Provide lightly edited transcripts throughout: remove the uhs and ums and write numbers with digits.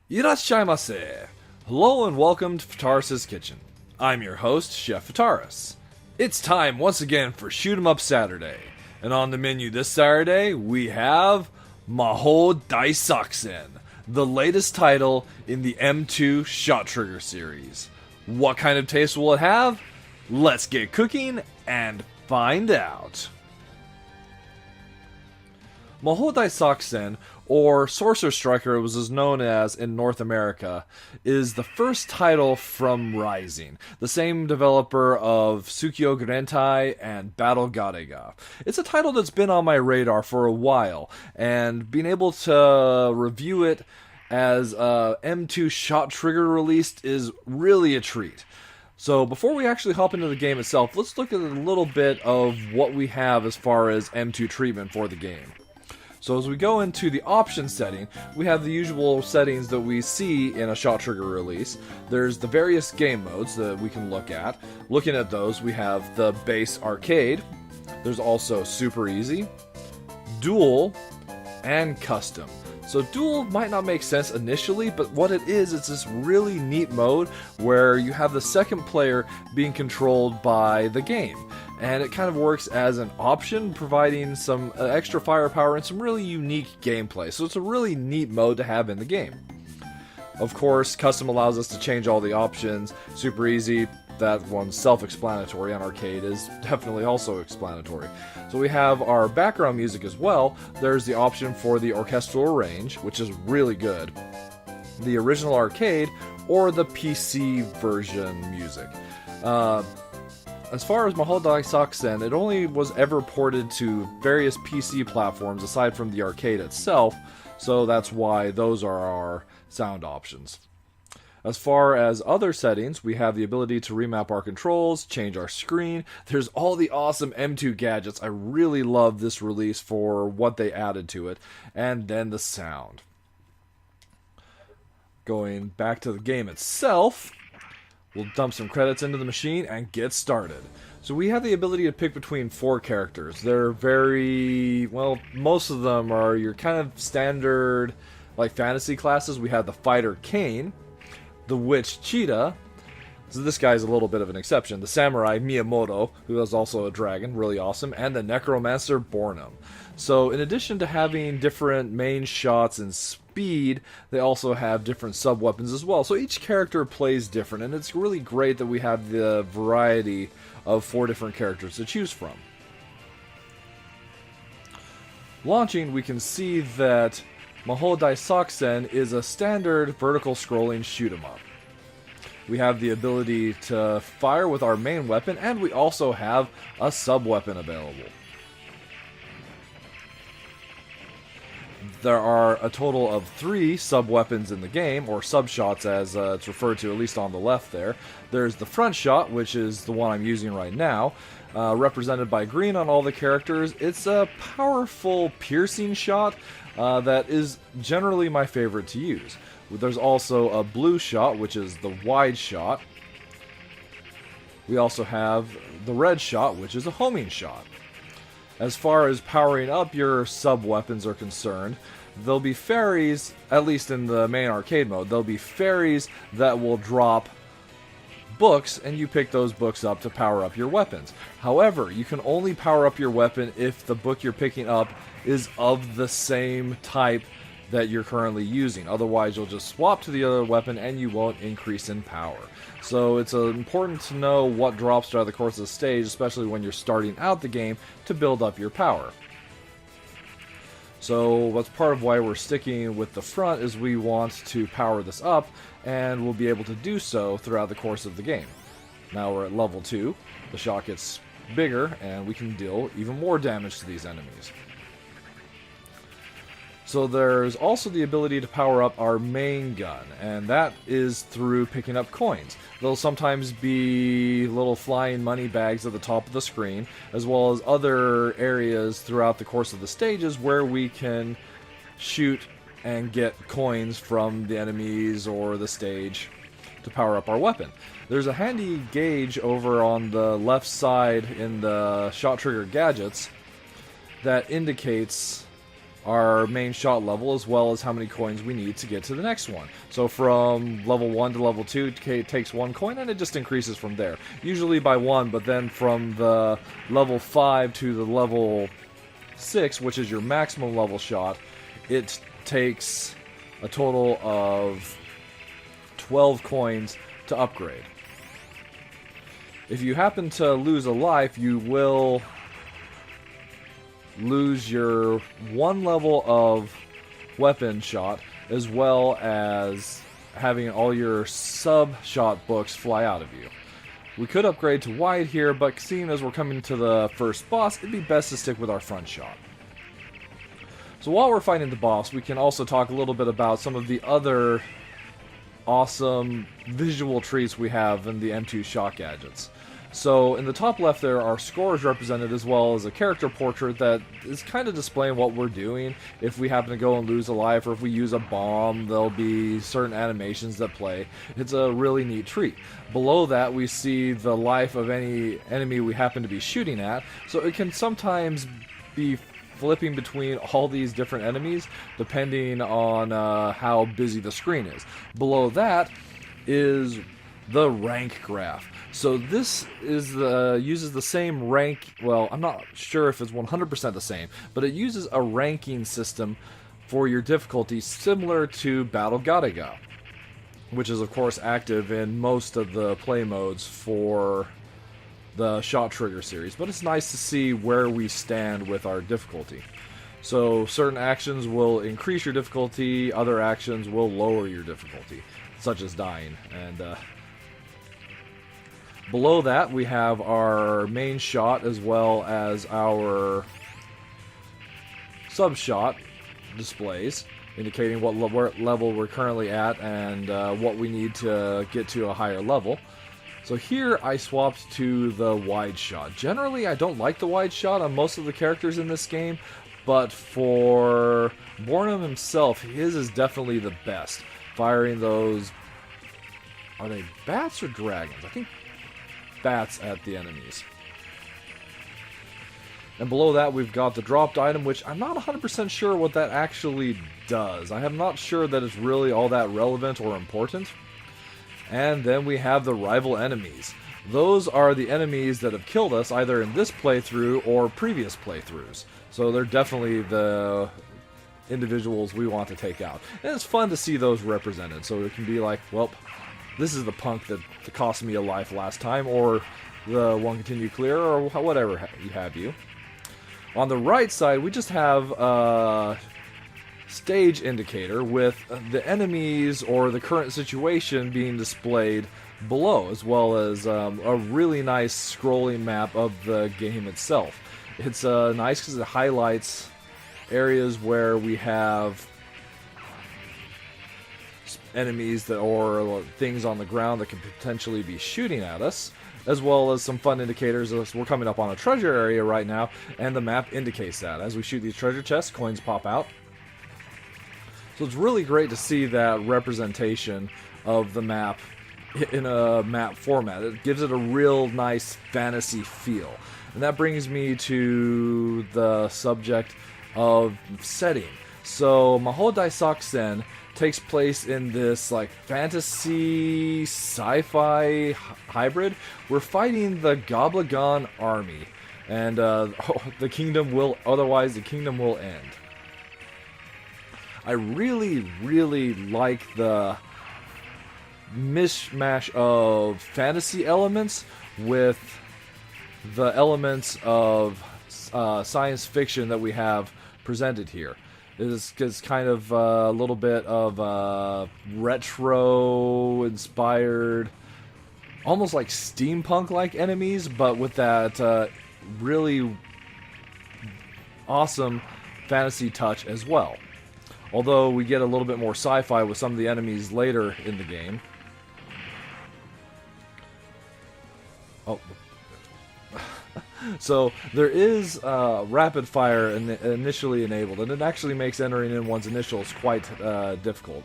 Irashaimase! Hello and welcome to Fitaurus Kitchen. I'm your host, Chef Fitaurus. It's time once again for Shoot 'em Up Saturday. And on the menu this Saturday, we have Mahou Daisakusen, the latest title in the M2 ShotTrigger series. What kind of taste will it have? Let's get cooking and find out. Mahou Daisakusen, or Sorcer Striker it was known as in North America, is the first title from Rising, the same developer of Tsukio Gentai and Battle Garega. It's a title that's been on my radar for a while, and being able to review it as M2 ShotTrigger released is really a treat. So before we actually hop into the game itself, let's look at a little bit of what we have as far as M2 treatment for the game. So as we go into the options setting, we have the usual settings that we see in a ShotTrigger release. There's the various game modes that we can look at. Looking at those, we have the base arcade. There's also super easy, duel, and custom. So duel might not make sense initially, but what it is, it's this really neat mode where you have the second player being controlled by the game. And it kind of works as an option, providing some extra firepower and some really unique gameplay. So it's a really neat mode to have in the game. Of course, custom allows us to change all the options. Super easy, that one's self-explanatory, and arcade is definitely also explanatory. So we have our background music as well. There's the option for the orchestral range, which is really good. The original arcade, or the PC version music. As far as Mahou Daisakusen, it only was ever ported to various PC platforms aside from the arcade itself, so that's why those are our sound options. As far as other settings, we have the ability to remap our controls, change our screen. There's all the awesome M2 gadgets. I really love this release for what they added to it. And then the sound. Going back to the game itself, we'll dump some credits into the machine and get started. So we have the ability to pick between 4 characters. They're very, well, most of them are your kind of standard, like, fantasy classes. We have the Fighter Kane, the Witch Cheetah, so this guy's a little bit of an exception, the Samurai Miyamoto, who is also a dragon, really awesome, and the Necromancer Bornum. So in addition to having different main shots and speed, they also have different sub-weapons as well. So each character plays different, and it's really great that we have the variety of 4 different characters to choose from. Launching, we can see that Mahou Daisakusen is a standard vertical scrolling shoot 'em up. We have the ability to fire with our main weapon, and we also have a sub-weapon available. There are a total of 3 sub-weapons in the game, or sub-shots as it's referred to, at least on the left there. There's the front shot, which is the one I'm using right now, represented by green on all the characters. It's a powerful piercing shot that is generally my favorite to use. There's also a blue shot, which is the wide shot. We also have the red shot, which is a homing shot. As far as powering up your sub-weapons are concerned, there'll be fairies, at least in the main arcade mode, there'll be fairies that will drop books, and you pick those books up to power up your weapons. However, you can only power up your weapon if the book you're picking up is of the same type that you're currently using. Otherwise, you'll just swap to the other weapon and you won't increase in power. So it's important to know what drops throughout the course of the stage, especially when you're starting out the game, to build up your power. So what's part of why we're sticking with the front is we want to power this up, and we'll be able to do so throughout the course of the game. Now we're at level 2, the shot gets bigger, and we can deal even more damage to these enemies. So there's also the ability to power up our main gun, and that is through picking up coins. There'll sometimes be little flying money bags at the top of the screen, as well as other areas throughout the course of the stages where we can shoot and get coins from the enemies or the stage to power up our weapon. There's a handy gauge over on the left side in the ShotTrigger gadgets that indicates our main shot level, as well as how many coins we need to get to the next one. So from level 1 to level 2, it takes 1 coin, and it just increases from there. Usually by 1, but then from the level 5 to the level 6, which is your maximum level shot, it takes a total of 12 coins to upgrade. If you happen to lose a life, you will lose your 1 level of weapon shot, as well as having all your sub-shot books fly out of you. We could upgrade to wide here, but seeing as we're coming to the first boss, it'd be best to stick with our front shot. So while we're fighting the boss, we can also talk a little bit about some of the other awesome visual treats we have in the M2 shot gadgets. So in the top left there are scores represented, as well as a character portrait that is kind of displaying what we're doing. If we happen to go and lose a life, or if we use a bomb, there'll be certain animations that play. It's a really neat treat. Below that we see the life of any enemy we happen to be shooting at, so it can sometimes be flipping between all these different enemies depending on how busy the screen is. Below that is the rank graph. So this is uses the same rank, well, I'm not sure if it's 100% the same, but it uses a ranking system for your difficulty similar to Battle Galaga, which is of course active in most of the play modes for the ShotTrigger series, but it's nice to see where we stand with our difficulty. So certain actions will increase your difficulty, other actions will lower your difficulty, such as dying. And below that we have our main shot, as well as our sub-shot displays, indicating what level we're currently at and what we need to get to a higher level. So here I swapped to the wide shot. Generally I don't like the wide shot on most of the characters in this game, but for Bornham himself, his is definitely the best. Firing those, are they bats or dragons? I think bats at the enemies. And below that we've got the dropped item, which I'm not 100% sure what that actually does. I am not sure that it's really all that relevant or important. And then we have the rival enemies. Those are the enemies that have killed us either in this playthrough or previous playthroughs. So they're definitely the individuals we want to take out. And it's fun to see those represented. So it can be like, well, this is the punk that cost me a life last time, or the one continue clear, or whatever you have you. On the right side, we just have stage indicator with the enemies or the current situation being displayed below, as well as a really nice scrolling map of the game itself. It's nice because it highlights areas where we have enemies that or things on the ground that could potentially be shooting at us, as well as some fun indicators. We're coming up on a treasure area right now, and the map indicates that. As we shoot these treasure chests, coins pop out. So it's really great to see that representation of the map in a map format. It gives it a real nice fantasy feel. And that brings me to the subject of setting. So Mahou Daisakusen takes place in this like fantasy sci-fi hybrid. We're fighting the Goblagon army, and the kingdom will end. I really like the mishmash of fantasy elements with the elements of science fiction that we have presented here. It's kind of a little bit of retro-inspired, almost like steampunk-like enemies, but with that really awesome fantasy touch as well. Although we get a little bit more sci-fi with some of the enemies later in the game. Oh. So there is rapid fire initially enabled, and it actually makes entering in one's initials quite difficult.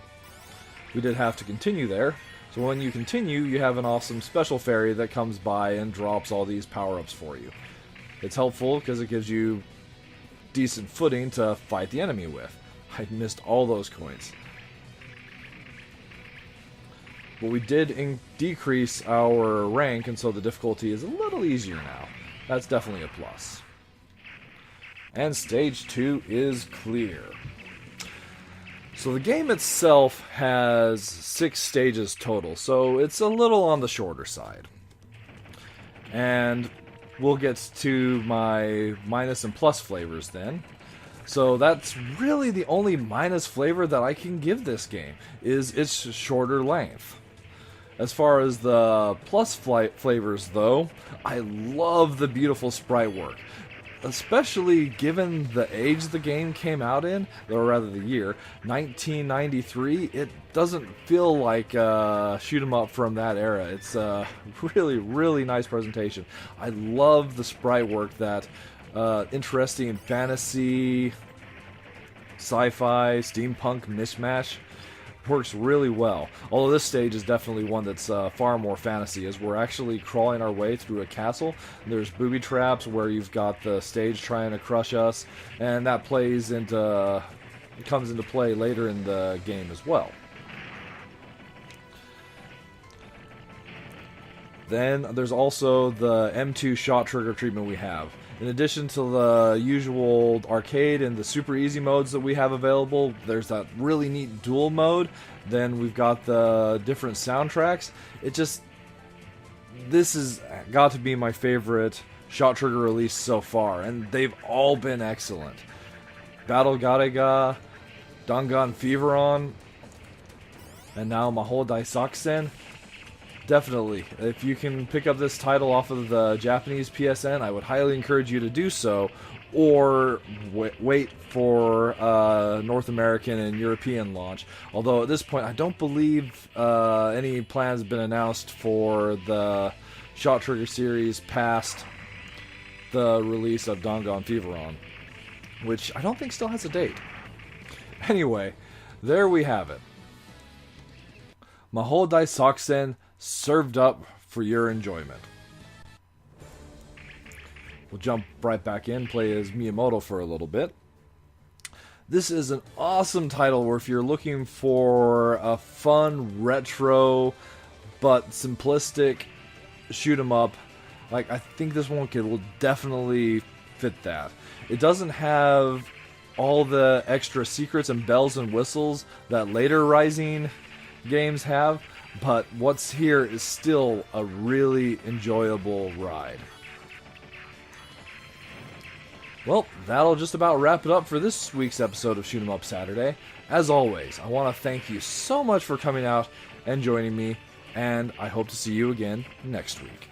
We did have to continue there. So when you continue, you have an awesome special fairy that comes by and drops all these power-ups for you. It's helpful because it gives you decent footing to fight the enemy with. I missed all those coins. But we did decrease our rank, and so the difficulty is a little easier now. That's definitely a plus. And stage 2 is clear. So the game itself has 6 stages total, so it's a little on the shorter side. And we'll get to my minus and plus flavors then. So that's really the only minus flavor that I can give this game, is its shorter length. As far as the plus flavors though, I love the beautiful sprite work. Especially given the age the game came out in, or rather the year, 1993, it doesn't feel like shoot 'em up from that era. It's a really, really nice presentation. I love the sprite work, that interesting fantasy, sci-fi, steampunk mishmash. Works really well. Although this stage is definitely one that's far more fantasy, as we're actually crawling our way through a castle. There's booby traps where you've got the stage trying to crush us, and that comes into play later in the game as well. Then there's also the M2 ShotTrigger treatment we have. In addition to the usual arcade and the super easy modes that we have available, there's that really neat dual mode. Then we've got the different soundtracks. This has got to be my favorite ShotTrigger release so far, and they've all been excellent. Battle Garega, Dangan Feveron, and now Mahou Daisakusen. Definitely, if you can pick up this title off of the Japanese PSN, I would highly encourage you to do so, or wait for North American and European launch. Although at this point, I don't believe any plans have been announced for the ShotTrigger series past the release of Dangan Feveron, which I don't think still has a date. Anyway, there we have it. Mahou Daisakusen served up for your enjoyment. We'll jump right back in, play as Miyamoto for a little bit. This is an awesome title where if you're looking for a fun, retro, but simplistic shoot 'em up, I think this one will definitely fit that. It doesn't have all the extra secrets and bells and whistles that later Rising games have, but what's here is still a really enjoyable ride. Well, that'll just about wrap it up for this week's episode of Shoot 'em Up Saturday. As always, I want to thank you so much for coming out and joining me, and I hope to see you again next week.